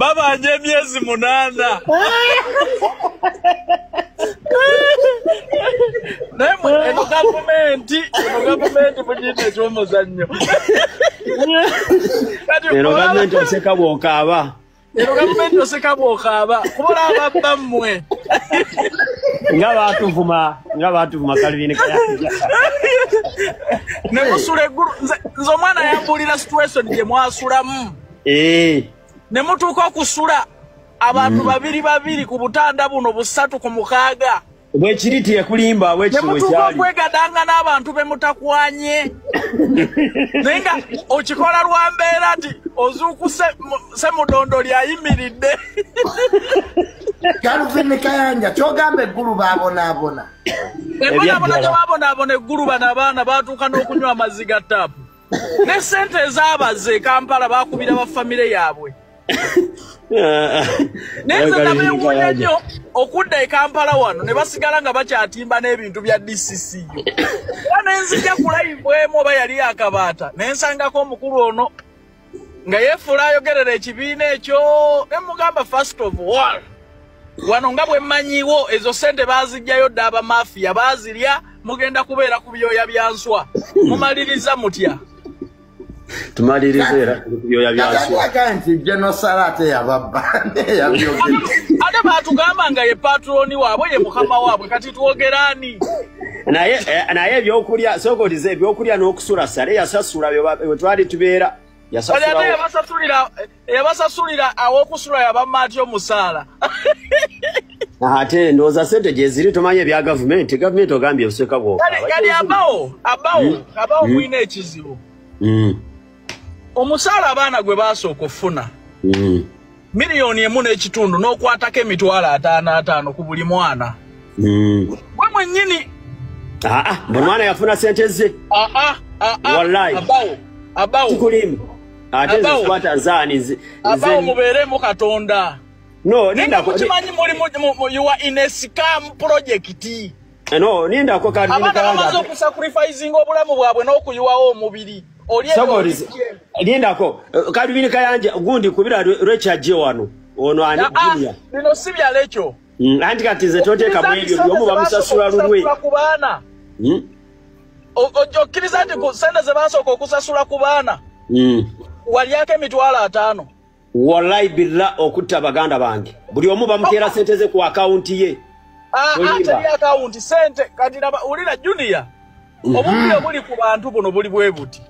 baba anje myezi 8 Nemo eno government mujite chomuzannyo eno government oseka bwokaba eno government oseka bwokaba kubola abammwe nga batuvuma Calvin Kayanja ne musule guru nzo mwana yambulira situation je mwasulamu ne mutuuka okusula abantu babiri ku butanda buno busatu ku mukaaga bwe kiriti ekulimba bwe kiwe cyali kwegadanga n'abantu be mutakwanye nenga okikola lwambeera ati ozuukuse se mudondo lyayimiridde Calvin Kayanja kyogamba eggulu baabonaabona abona eggulu bano abaana baatuuka n'okunywa amazzi ga taapu ne sente ezaabaze Kampala baakubira bafamire yaabwe neze nabewuunya nnyo okudda e Kampala wano ne basigala nga bakyatimba n'ebintu bya DCC nenzija ku live emu oba yali akabaata nensangako omukulu ono nga yeefula ayogerera ekibiina ekyo ne mugamba first of all wano nga bwe mmanyiwo ezo sente baazijjayo dda abamafiya baazirya mugenda kubeera ku byoya byanswa mumaliriza mutya tumaliriza era kubyoya byanswa kanti genosalate yababande yabyogera ate baatugamba nga ye patroni waabwe ye mukama waabwe kati twogerani naye ebyokulya sokolize ebyokulya n'okusula sale yasasula bwe twali tubeera yabasasulira aw'okusula yabamaati omusaala ate ndowooza sente gye ziri tomanye ebya gavumenti ogambye buseka bwoka kali abawo mwina ekizibu omusaala abaana gwe baasooka okufuna miliyoni 1.5 n'okwatako emitwalo 55 ku buli mwana gwe mwennyini buli mwana yafuna sente ze wallahi abawo kikulimba ate zikwata zaani abawo mubeeremu Katonda no nindako kimanyi muli you are in a scam project no nindako Calvin Kayanja abamaze okusacrificing obulamu bwabwe n'okuyiwawo omubiri nindako Calvin Kayanja gundi kubira Richard wano ono ani Junior bino si bya lekyo anti kati ze toteeka mu ebyo byomu bamusasula lulwe ku baana okkiriza nti ku sente ze basooka okusasula ku baana walyako emitwalo 5 wallahi billah okutta baganda bange buli omu bamuteera sente ze ku akaunti ye teri akaunti sente kati ulira Junior obubbi obuli ku bantu buno buli bwe buti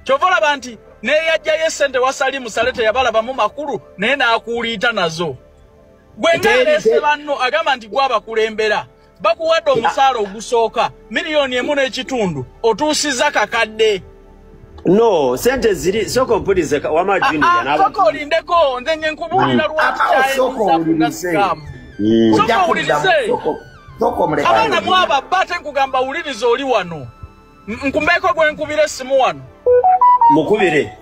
kyova olaba nti neyajjayo esente wasali musalete yabalabamu makulu naye n'akuuliita nazo gwe ngaleese banno agamba nti gwabakulembera bakuwadde omusaala ogusooka miliyoni 1.5 otuusiza kakadde no sente ziri soko mpulize wama Junior n'aba soko olindeko nze nkubuulira lwaki soko muleka abaana mwaba bate nkugamba uliriza oli wano nkumbeko gwe nkubira essimu wano mukubire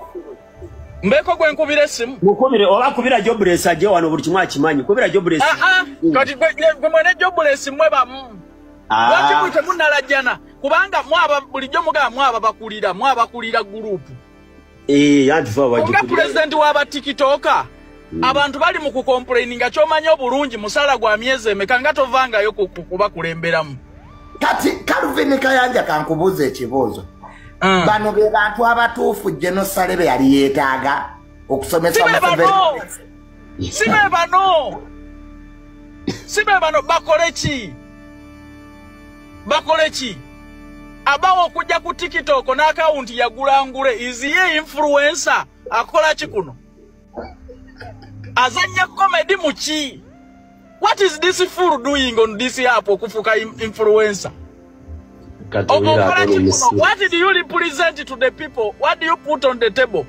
mbeko gwe nkubira essimu mukubire oba kubira Jobless aje wano buli kimwa kimanyi kubira Jobless kati gwe mwene Jobless mwe bamu lwaki mwite munalajjana kubanga mwaba bulijjo mugamba mwabakulira group yandifa wajja nga president w'aba TikToker abantu bali mu kucomplaininga kyomanya obulungi musala gwa myezi emeka nga tovangayo kuba kulemberamu kati Calvin Kayanja kankubuza ekibuuzo bano be bantu abatuufu Genosale be yali yeetaaga okusomesa sibe bano bakole ki abawo okujja ku TikTok n'akawunti yagulangule iziye influencer akola ki kuno azanya comedy muki what is this fool doing on this app okufuka influencer what do you represent to the people what do you put on the table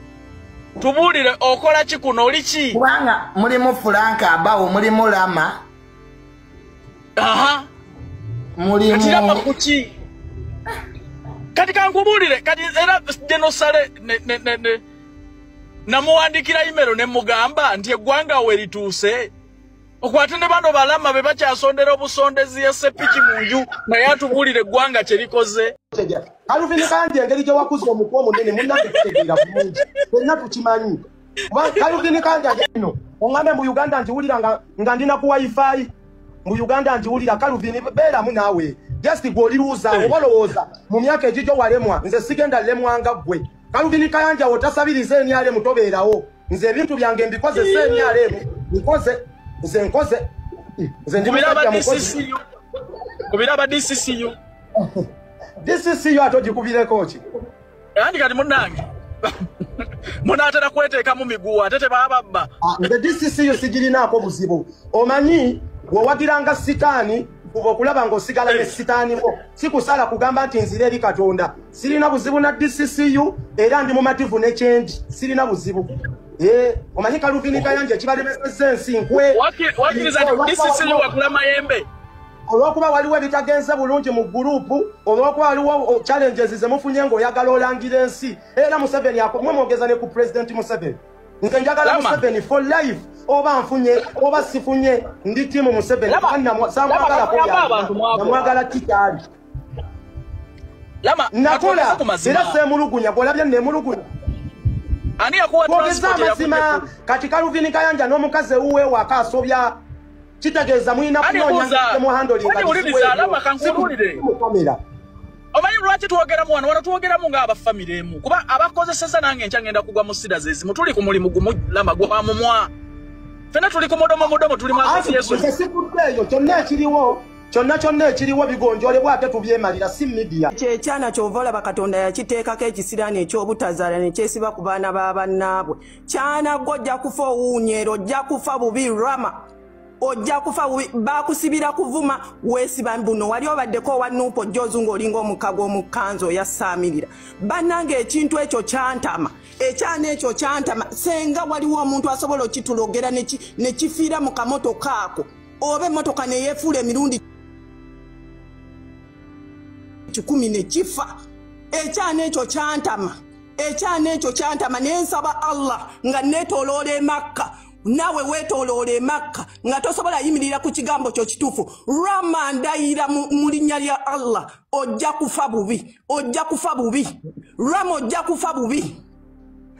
tubulire okola ki kuno oli ki kubanga mulimu Franka abawo mulimu Lama mulimu kuki kati kankubulire kati era Genosale namuwandikira email ne mugamba nti eggwanga we lituuse okwate ne bano balama be bakyasondera obusondezi yesepiki munju naye atubulire eggwanga kye likoze Calvin Kayanja engeri gye wakuza omukwa omunene munnange tutegeera bulungi fenna tukimanyi Calvin Kanja jeno. Ongambe mu Uganda ntiwulira nga ndina ku wifi. Mu Uganda ntiwulira Calvin bera mu nawe. Just go liruza obalowooza mu myaka egijo walemwa nze sigenda lemwanga gwe. Calvin Kanja otasabirize enyale mutobeerawo. Nze ebintu byange mbikoze senyale nkoze nze nkoze nze ndimira DCCU. Kubiraba DCCU. DCCU atogikubire kochi. Andi kati munange. Munatera kweteeka mu miguu atete bababba. Nze DCCU sigirinaako buzibu. Omanyi wewagiranga sitaani kuba okulaba ng'osigala ne sitaani mo. Sikusala kugamba nti nzire eri Katonda. Sirina buzibu na DCCU era ndi mumativu ne change. Sirina buzibu. Omanyi Calvin Kayanja kibalemesezza ensi nkwe. Wakiriza DCCU wakula mayembe. Olwokuba waliwo ebitagenze bulungi mu gurupu, olwokuba waliwo challenges zemufunye ng'oyagala olangira ensi. Era Museveni mwemwogeza ne ku President Museveni. Nze njagala Museveni for life. Oba nfunye, oba sifunye, ndi timu Museveni. Samwagala namwagala kitali. Nakola, era semulugunya, bwolabye nemulugunya. Ani yakuwa transport ya kati Calvin Kayanja n'omukazi uwe wakasobya kitegeeza mwina kunoonya mu handling nga uliza alama kankululire. Omanyi lwaki twogeramu wano wano twogeramu ng'abafamire emu kuba abakozeseza nange enkya ngenda kugwa mu sida zezi tuli ku mulimu gumu lama gwa mumwa fena tuli ku mudomo tuli mwazi Yesu eyo kyonna ekiriwo bigonjolebwa ate tubyemalira si media kyekyana kyovola bakatonda yakiteekako ekisiraani ekyobutazaala ne kyesiba ku baana b'abannaabwe kyana gojja kufa owuunyeero ojja kufa bubi rama ojja kufa bakusibira kuvuma wesiba mbuno wali obaddeko wanupo jozungo olinga omukago omukanzo yasaamirira bannange ekintu ekyo kyantama ekyana ekyo kyantama senga waliwo omuntu asobola okitulogera ne kifiira mu kamotoka ako oba emmotoka ne yeefuula emirundi 10 ne kifa ekyana ekyo kyantama nensaba Allah nga neetoloola e Makka nawe wetolole e Makka nga tosobola yimirira ku kigambo kyo kituufu rama ndayira mu linnya lya Allah ojja kufa bubi rama ojja kufa bubi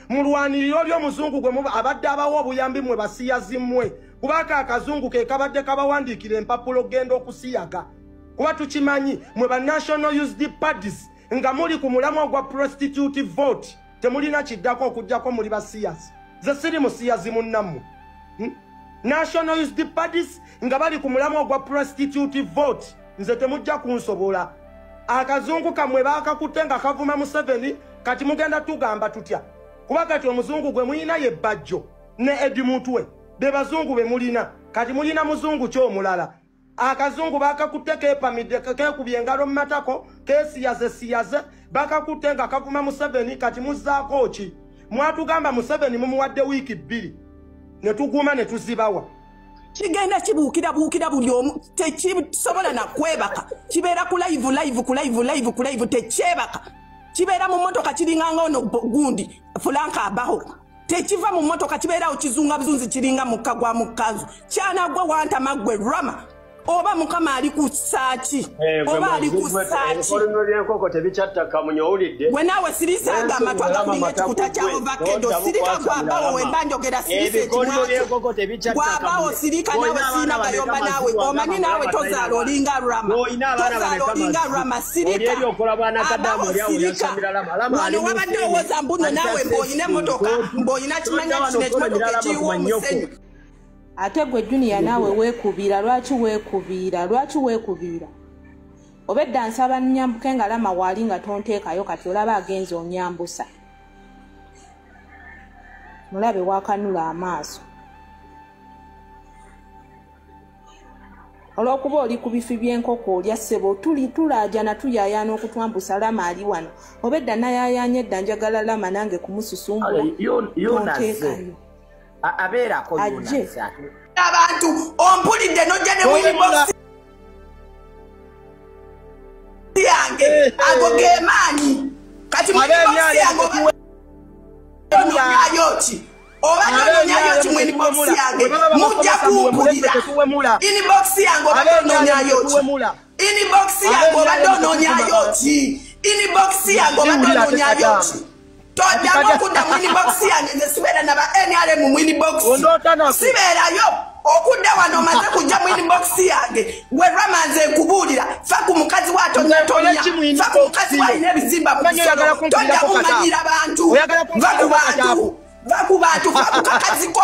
mulwaniriro ly'omuzungu gwe abadde abawo obuyambi mwe basiyazi mmwe kubaka akazungu ke kabadde kabawandiikira empapulo genda okusiyaga kuba tukimanyi mwe ba National Youth Parties nga muli ku mulamwa gwa prostitute vote temulina kiddako okujjako muli basiyazi ze siri musiyazi munnammwe National Youth Parties nga bali ku mulamwa gwa prostitute vote nze temujja kunsobola akazungu kamwe bakakutte nga kavuma Museveni kati mugenda tugamba tutya kuba kati omuzungu gwe muyina ye Bajjo ne Edimutwe be bazungu be mulina kati mulina muzungu kyomulala akazungu bakakutte kepamidde kekubye engalo mu matako kesiyaze bakakutte nga kavuma Museveni kati muzzaako ki mwatugamba Museveni mumuwadde wiiki 2 ne tuguma ne tuzibawa kigenda kibuukira buli omu tekisobola na kwebaka kibeera ku live tekyebaka kibeera mu mmotoka kiringanga ono gundi fulanka abaho tekiva mu mmotoka kibeerawo kizunga buzunzi kiringa mukka gwa mukanzu kyana gwe wantama gwe rama oba mukama ali ku saaki oba ali ku saaki gwe naawe sirisa agamba twagakulinga ekikuta kya ovakedo sirika gwabawo wemba njogera sirisa ekimwaki gwabawo sirika naawe siina gayomba naawe omanyi naawe tozaala olinga rama sirika abawo sirika wano wabadde owooza mbuno naawe mb'olina emmotoka mb'olina kimanya kino ekimotoka ekiyiwa omusenyu ate gwe Junior naawe weekubira lwaki weekubira obedda nsaba nnyambuke nga lama waali nga tonteekayo kati olaba agenza onyambusa mulabe wakanula amaaso olw'okuba oli ku bifi by'enkoko olya ssebo tulaajana tuyayaana okutwambusa lama ali wano obedda nayayaanya edda njagala lama nange kumususumbula tonteekayo abeerako yonasa abantu ompulidde nojja ne winbox yange ago gemaanyi kati mwinbox yange nonyayoti oba nonyayoti mwinbox yange mujja kumpulira inbox yange oba nonyayoti inbox yange oba nonyayoti inbox yange oba nonyayoti Tojja okudda mu inbox yange nze sibeera naba NRM mu inbox. Sibeera yo okudda wano omaze kujja mu inbox yange. Gwe Ramaze nkubuulira fa ku mukazi wa Tonya. Fa ku mukazi wa ine bizimba mu kisolo. Tojja kumanyira abantu. Va ku bantu fa ku kakaziko.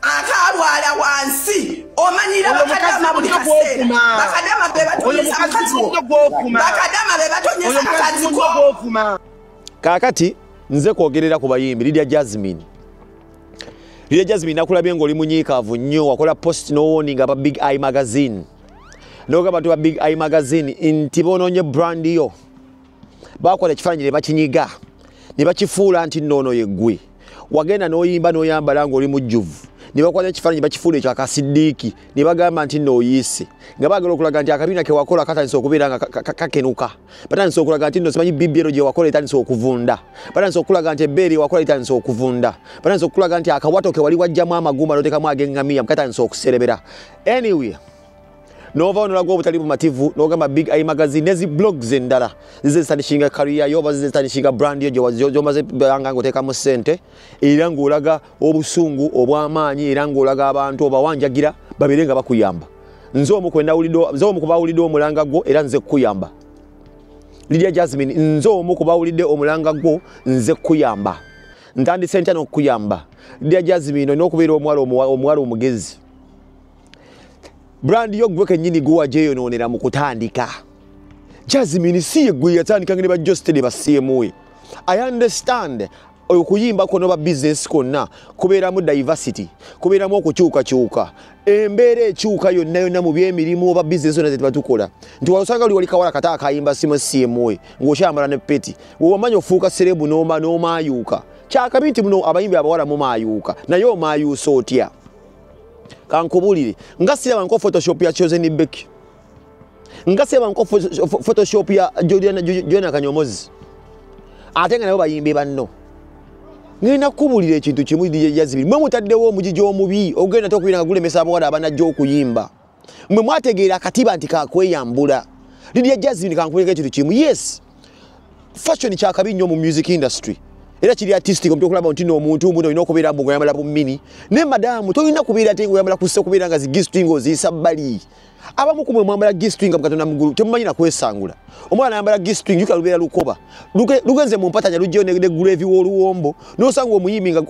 Akalwala wansi omanyira bakadama buli kaseera bakadama be batonyeza akaziko kakati nze kwogerera ku bayimbi Lydia Jasmine nakulabye ng'oli munyiikaavu nnyo wakola post n'owooninga aba Big Eye magazine n'ogamba bantu ba Big Eye magazine nti bonoonye brand yo bakola ekifaananyi ne bakinyiga ne bakifuula nti nnoono ye ggwe wagenda n'oyimba n'oyambala ng'oli mujjuvu ne bakwata ekifaananyi bakifuula ekyo akasiddiiki ne bagamba nti nno oyiise nga baagala okulaga nti akabiina ke wakola katandise okubeera nga kakenuka batandise okulaga nti nno simanyi BBL gye wakola etandise okuvunda batandise okulaga nti ebbeeri wakola etandise okuvunda batandise okulaga nti akawato ke wali wajjamu amagumba n'oteekamu ag'eŋŋamiya katandise okuserebera anyway nova onolaga obutali bumativu n'ogamba Big Eye magazine nezi blogs endala zizestanishinga career yo oba zizestanishinga brand yo gy'omaze banga ng'oteekamu ssente era ng'olaga obusungu obw'amaanyi era ng'olaga abantu obawanjagira babeere nga bakuyamba nze omu ku bawulidde omulanga gwo era nze kukuyamba Lydia Jasmine nze omu ku bawulidde omulanga gwo nze kukuyamba ntandise ntya n'okukuyamba Lydia Jasmine olina okubeera omuwala omugezi brand yo gwe kennyini gwe wajeeyonoonera mu kutandika Jasmine si ye gwe yatandikanga ne ba Jostede ba CMA I understand okuyimba kono ba business konna kubeeramu diversity kubeeramu okukyukakyuka embeera ekyuka yonna mu byemirimu oba business zonna zetuba tukola nti wasanga oli kawala kata akayimba simu CMA ng'okyambala ne peti womanya ofuuka serebu n'omaayuuka kyakabi nti muno abayimbi abawala mumaayuuka naye omaayuusa otya kankubulire nga siraba nko Photoshop ya Chosen Becky nga siraba nko Photoshop ya Joana Kanyomozi ate nga nabo bayimbe banno ngenda kubulira ekintu kimu yazibiri mwe mutaddewo omujiji omubi ogenda tokubira nga gulemesa abawala abanajja okuyimba mwe mwategeera akatiba nti kakweyambula Lydia Jasmine kankubulira ekintu kimu yes fashion kyakabi nnyo mu music industry era kiri artistic omuntu okulaba nti n'omuntu muno olina okubeera mbu ngoyambala bumini ne madamu tolina kubeera ate ngoyambala kusse okubeera nga zigistring oziisa bbali abamu kumwe mwambala gistring nga Katonda mugulu temumanyi na kwesangula omwana yambala gistring yuka lubeera lukoba lugenze mu mpatanya lujjeyo ne gravy w'oluwombo n'osanga omuyimbi nga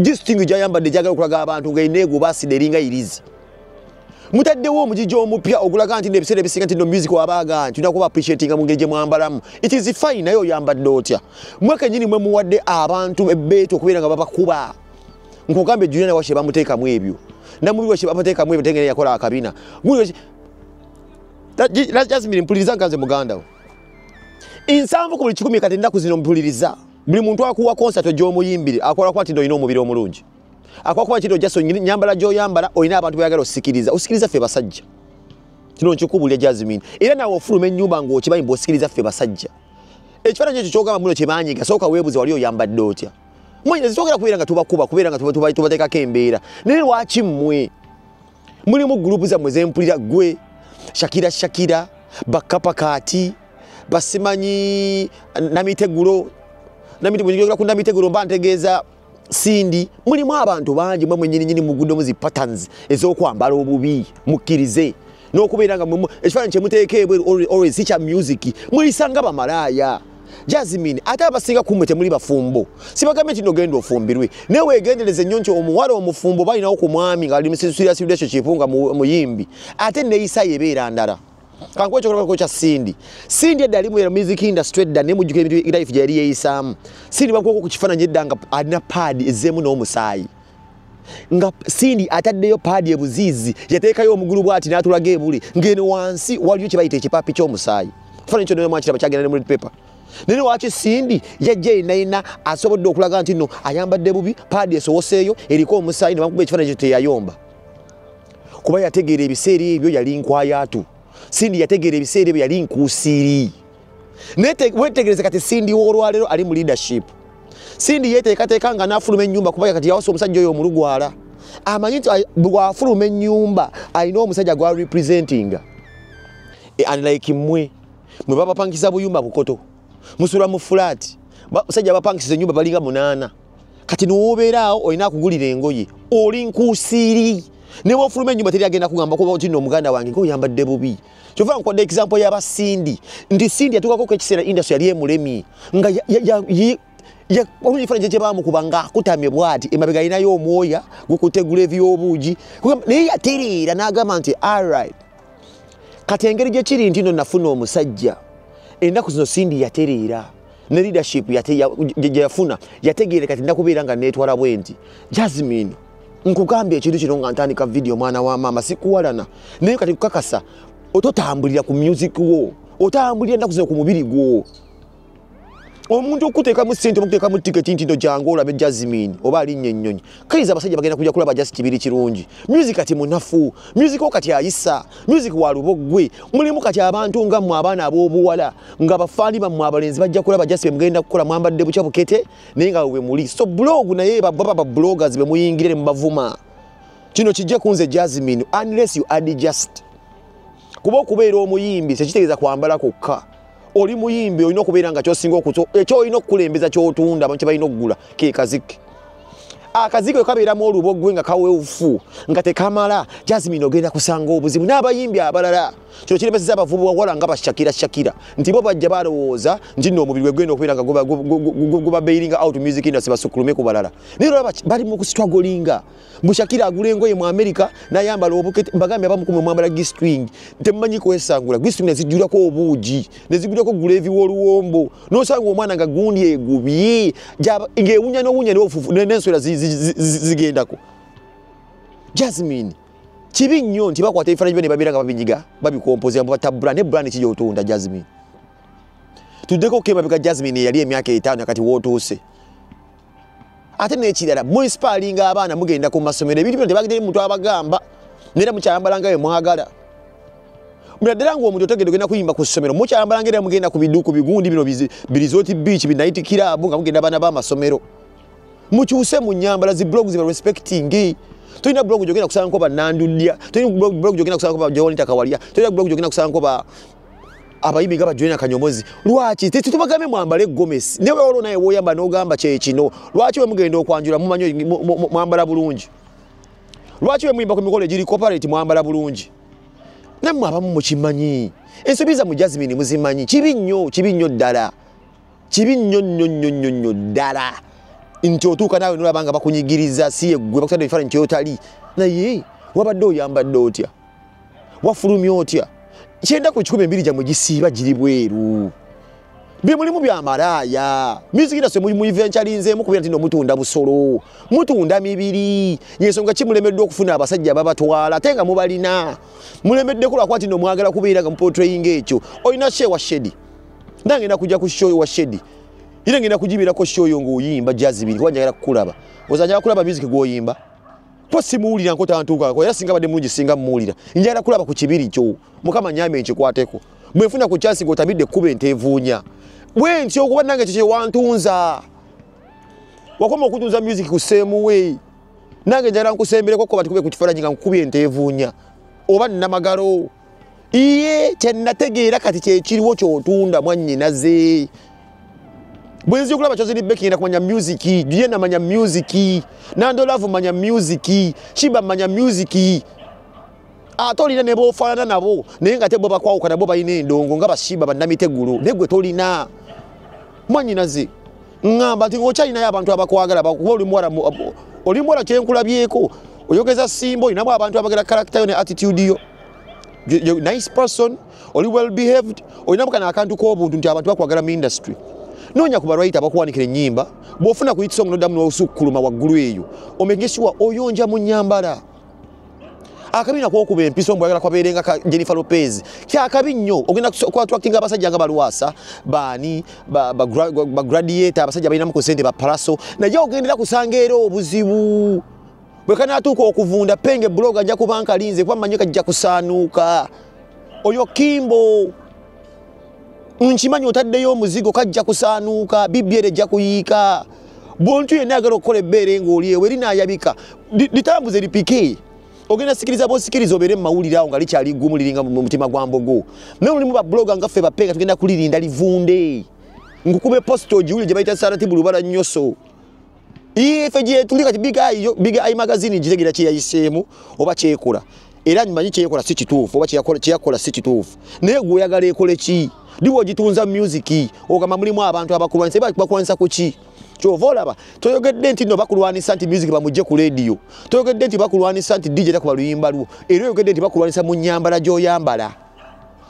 gistring gyayambadde gyagala okulaga abantu nga eneego baasida eringa irizi mutaddewo omujiji omupya ogulaga nti n'ebiseera ebisinga nti no music wabaaga nti olina kuba appreciating mu ngeri gye mwambalamu it is fine naye oyambadde otya mwe kennyini mwe muwadde abantu ebbeetu okubeera nga babakuba nkugambe Juliana Washe bamuteekamu ebyo namubi Washe bamuteekamu ebyo tengene yakola akabiina Jasmine mpuliriza nga nze muganda wo insanvu ku buli 10 kati nnaku zino mpuliriza buli muntu akuwa concert gy'omuyimbire akola kwa nti olina omubiri omulungi akwakuba kino jaso nyambala gy'oyambala olina abantu bayagala osikiriza ffe basajja kino nkikubulya Jasmine era nawe ofuluma ennyumba ng'okimanyi bw'osikiriza ffe basajja ekifaananyi ekyo kyogamba muno kyebanyiga sooka weebuze wali oyambadde otya mwine zitwogera kubeera nga tubakuba kubeera nga tubateekako embeera naye lwaki mmwe mulimu gurupu zammwe zempulira gwe Shakira bakapakaati basimanyi namitegulo ku namitegulo mba ntegeeza Sindi mulimu abantu bangi mwe mwennyini mugudde mu zi patterns ez'okwambala obubi mukkirize n'okubeera nga ekifaananyi kye muteeka ebweru always kya music mulisanga bamalaaya Jasmine ate abasinga kumwe temuli bafumbo sibagambye nti nogenda ofumbirwe naye weegendereze nnyo nti omuwala omufumbo balinawo ku mwami ng'ali mu serious relationship nga muyimbi ate neeyisa yebeera ndala kankuwa ekyokulabako kya Sindi edda ali mu music industry edda naye mujjuka ebintu life gye yali yeeyisaamu Sindi bakuwako ku kifaananyi edda nga alina paadi ezzeemu n'omusaayi nga Sindi ataddeyo paadi ebuziizi yateekayo omugulu bw'ati n'atulaga ebuli ng'eno wansi waliyo kye bayita ekipapi ky'omusaayi kifaananyi kyo mwakiraba kyagenda ne mu paper naye lwaki Sindi yajja yenayina asobodde okulaga nti nno ayambadde bubi paadi esowoseeyo eriko omusaayi ne bamukuba ekifaananyi kyo teyayomba kuba yategeera ebiseera ebyo yali nkwayaatu Sindi yategeera ebiseera ebyo yali nkuusiiri naye wetegereze kati Sindi w'olwaleero ali mu leadership Sindi yeteekateeka nga n'afuluma ennyumba kuba kati yawasa omusajja oyo omulugwala amanyi nti bw'afuluma ennyumba alina omusajja gwa representinga unlike mmwe bwe babapangisa buyumba bukoto musula mu fulaati basajja bapangisiza ennyumba balinga 8 kati n'obeeraawo olina kugulira engoye oli nkuusiri ne bw'ofuluma ennyumba teri agenda kugamba kuba oti nno omuganda wange ng'oyambadde bubi kyova nkodde example y'abasindi nti Sindi yatuukako ekiseera industry yali emulemi nga olunyifaananyi kye baamukuba ng'akutamye bw'ati emabega alinayo omwoya gukutegula eby'obuugi naye yatereera n'agamba nti alright kati engeri gye kiri nti nno nafuna omusajja ennaku zino Sindi yatereera ne leadership gye yafuna yategeere kati nakubeera nga neetwala bwe nti Jasmine nkugambye ekintu kino nga ntandika video mwana wa maama sikuwalana naye kati kukakasa ototambulira ku music wo otambulira ennaku zino ku mubiri gwo omuntu okuteekamu ssente okuteekamu tiketi nti ndo jangu olabe Jasmine oba alinnye ennyonyi kkiriza abasajja bagenda kujja kulaba just kibiri kirungi music kati munafu music kati ayisa music wa lubogwe mulimu kati abantu nga mmwe abaana ab'obuwala nga bafaani bammwe abalenzi bajja kulaba just mugenda kukola mwambadde bukya bukete naye nga we muli so blog naye baba bloggers be muyingire mu bavuma kino kijja kunze Jasmine unless you add just kuba okubeera omuyimbi tekitegeeza kwambala kokka oli muyimbi olina okubeera nga kyosinga ekyo olina okukulembeza kyotunda abantu balina okugula ke kazike akazike kabeeramu olubogwe nga kaweufu nga tekamala Jasmine ogenda kusanga obuzibu n'abayimbi abalala kino kiremeseza abavubu wawala nga Shakira nti bo bajja balowooza nti nno omubiri gwegenda okubeera nga guba bailinga out music industry basukulume ku balala naye bali mu kustrugglinga Shakira agula engoye mu America n'ayambala obukete mbagambye abamu kumwe mwambala G-string temumanyi kwesangula G-string nezijjulako obuugi nezigulako gulevi w'oluwombo n'osanga omwana nga gundi egubye ng'ewunya n'owunya n'enswera zigendako Jasmine kibi nnyo nti bakwata ebifaananyi byo ne babeera nga babinyiga babikompoza batabula ne brand ki gy'otunda Jasmine tuddeko kemabega Jasmine yali emyaka 5 kati wootuuse ate n'ekirala munisipalinga abaana mugenda ku masomero ebintu bino tebagenda muntu abagamba neera mukyayambalanga we mwagala munaddala ng'omuntu otegedde ogenda kuyimba ku ssomero mukyayambalanga era mugenda ku biduuku bigundi bino birizoti beach binaiti kirabu nga mugenda abaana b'amasomero mukyuse mu nnyambala zi blogs ziba respecting tulina blog gyogenda kusangaako bannandulya tulina blog gyogenda kusangaako ba Jolita Kawalya tulina blog gyogenda kusangaako ba abayimbi nga Joina Kanyomozi lwaki tetubagambe mwambale Gomez newe olwo naye woyamba n'ogamba kye kino lwaki we mugenda okwanjula mumanyi mwambala bulungi lwaki we muyimba ku mikolo egiri corporate mwambala bulungi nammwe abamu mukimanyi ensobi za mu Jasmine muzimanyi kibi nnyo ddala kibi nnyo ddala nti otuuka naawe nolaba nga bakunyigiriza si yeggwe bakusanda ebifaananyi kyotali naye wabadde oyambadde otya wafulumya otya kyenda ku 12 gyamwe gisiiba giri bweru bye mulimu bya malaaya music industry muyivencalinzeemu kubeera nti mutunda busolo mutunda mibiri yensonga kimulemeddwa okufuna abasajja babatwala ate nga mubalina mulemeddeko lwakuba nti mwagala kubeera nga mupotrayinga ekyo olina shewa shedi nange ngenda kujja ku show wa shedi ira ngenda kujibirako show yo ng'oyimba Jasmine kuba njagala kukulaba ozanja kulaba music gw'oyimba po simuwulira nkotantuukako era singa badde mulungi singa mmuwulira njagala kulaba ku kibiri kyo mukama nyame nkikwateko mwefuna ku chansi ng'otabidde ekkuba enteevuunya bwe ntyo okuba nange ekyo kyewantunza wakoma okutunza music ku same way nange njagala nkusembereko ko batukube ku kifaananyi nga nkubye enteevuunya oba nnamagalo iye kyennategeera kati kyekiriwo kyotunda mwannyinaze bwenzi okulaba kyozini beki ngenda kumanya music juye namanya music nandolavu manya music shiba manya music atolina ne bofaana nabo naye nga te bo bakwawuka nabo balina endongo nga bashiba bannamitegulu negwe tolina mwanyinaze ngamba nti ng'okyalinayo abantu abakwagala bakuba oli muwala kyenkulabyeko oyogeza simba olinamu abantu abagala character yo ne attitude yo nice person oli well behaved olinamu kana akantu k'obuntu nti abantu bakwagala mu industry nonya kuba right abakuwanikira ennyimba bw'ofuna ku hitsong n'oddamu n'osukkuluma waggulu eyo omegesibwa oyonja mu nnyambala akabi nakwokuba empiso mbwagala kwabeerenga ka Jennifer Lopez kyakabi nnyo ogenda kwattractinga abasajja nga balwasa baani bagradiator abasajja balinamu ku ssente bapalaso naye ogendera kusanga era obuzibu bwe kanaatuuka okuvunda penge blog ajja kuba nkalinze kuba mmanyi kajja kusaanuuka oyo Kimbo nkimanyi otaddeyo omuzigo kajja kusaanuuka bibyere ejja kuyiika bontu yenna agala okukola ebbeere ng'oli ewe linaayabika litambuze lipike ogenda sikiriza bosikiriza obeere mu mawulire awo nga likyali ggumu liringa mu mutima gwa mbogo naye mulimu babloga nga ffe bapenga tugenda kulirinda livunde ngukube posto jiuli jabaita sarati bulubara nyoso ife je tulika big eye magazine jiregira chi yayisemu oba chekola era nyimanyi chekola si kituufu oba cheyakola si kituufu naye guyagala ekole chi diwo jitunza music okama mulimu abantu abakulwanisa bakulwanisa ku chi chovola ba toyogedde nti no bakulwanisa nti music bamujje ku radio toyogedde nti bakulwanisa nti DJ takuba luyimba luwo era yogedde nti bakulwanisa mu nyambala gyoyambala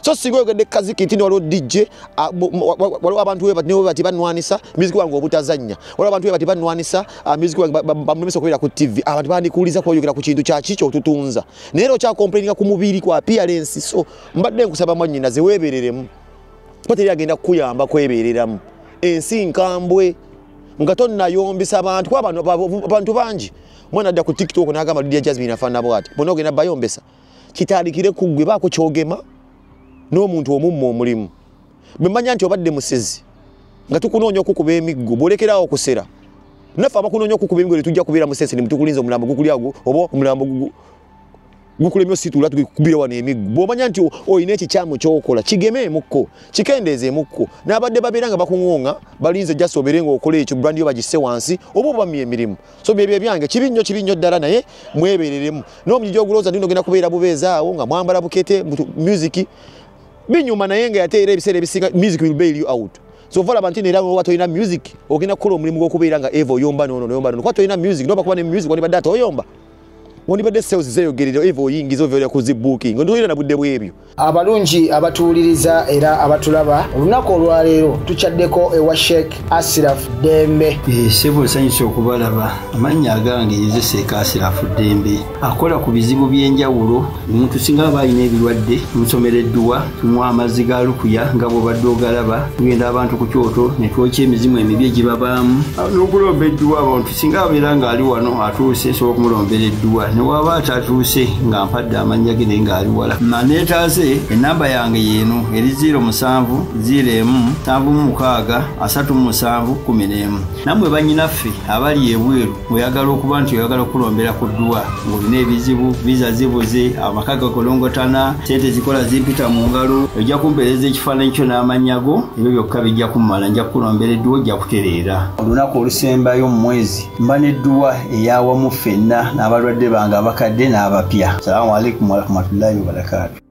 so singo yogedde kaziki nti no DJ waliwo abantu we bati banwanisa music wangu obutazanya waliwo abantu we bati banwanisa music wangu bamulemesa okubeera ku TV abantu bandikuuliza kweyogera ku kintu kya kicho otutunza neero kya complaininga ku mubiri kwa appearance so mbadde nkusaba manyina ze webereremu pateri agenda kuyamba kwebereramu ensi nkambwe ngatonna yombisa abantu kwa abantu banji mwana adda ku TikTok n'agamba Lydia Jasmine afana bwati bono ogenda bayombesa kitalikire kugwe bako kyogema n'omuntu omummo omulimu bemanya nti obadde musezi nga tukunoonya okukuba emiggo bolekerawo okusera nafe abakunoonya okukuba emiggo tujja kubeera musezi ne mutukulinza omulambo gukulyago oba omulambo gukulemyo situla tukubira wane emiggo bwomanya nti oyina ekikyamu kyokola kigemeemukko kikendeezeemukko n'abadde babeera bakuŋoŋa balinze jasi obeere ng'okola ekyo brandi yo bagisse wansi oba obamya emirimu so byebyo byange kibi nnyo ddala naye mwebereremu n'omujiji ogulowooza ndino ogenda kubeera bubeezaawo nga mwambala bukete music binyuma naye nga yateera ebiseera ebisinga music will bail you out so vala bantu era oba toyina music ogenda kukola omulimu gw'okubeera nga Evo oyomba nono kuba toyina music noba kuba ne music wandibadde ate oyomba wandibadde sales zeyogerera Evo oyingiza ovaera ku zi booking ondoyina na budde bwebyo abalungi abatuwuliriza era abatulaba olunaku olwaleero tucaddeko ewa Sheikh Ashraf Dembe sebo sanyusa okubalaba amannya agange Seeka Ashraf Dembe akola ku bizibu by'enjawulo omuntu singa abayina ebirwadde tumusomereddwa tumuwa amazzi ga lukuya nga bw'obadde ogalaba tugenda abantu ku kyoto ne twokya emizimu emibi egibabaamu n'okulomba edduwa abantu singa abeera ng'ali wano atuuse sobola okumulombera edduwa ne waba atatuuse nga mpadde amannya ge naye ng'ali wala maneetaase enamba yange yeeno eri 0707763711 nammwe bannyinaffe abali ebweru oyagala okuba nti oyagala okulombera ku dduwa ng'olina ebizibu viza zibuze amaka gakolongotana sente zikola zimpita mu ngalo ojja kumpeereza ekifaananyi kyo n'amannya go ebyo byokka bijja kummala nja kukulombera edduwa ojja kutereera olunaku olusembayo mu mwezi mba n'edduwa eyawamu ffenna n'abalwadde bange abakadde n'abapya salaamu alaikum warahmatullahi wabarakatuh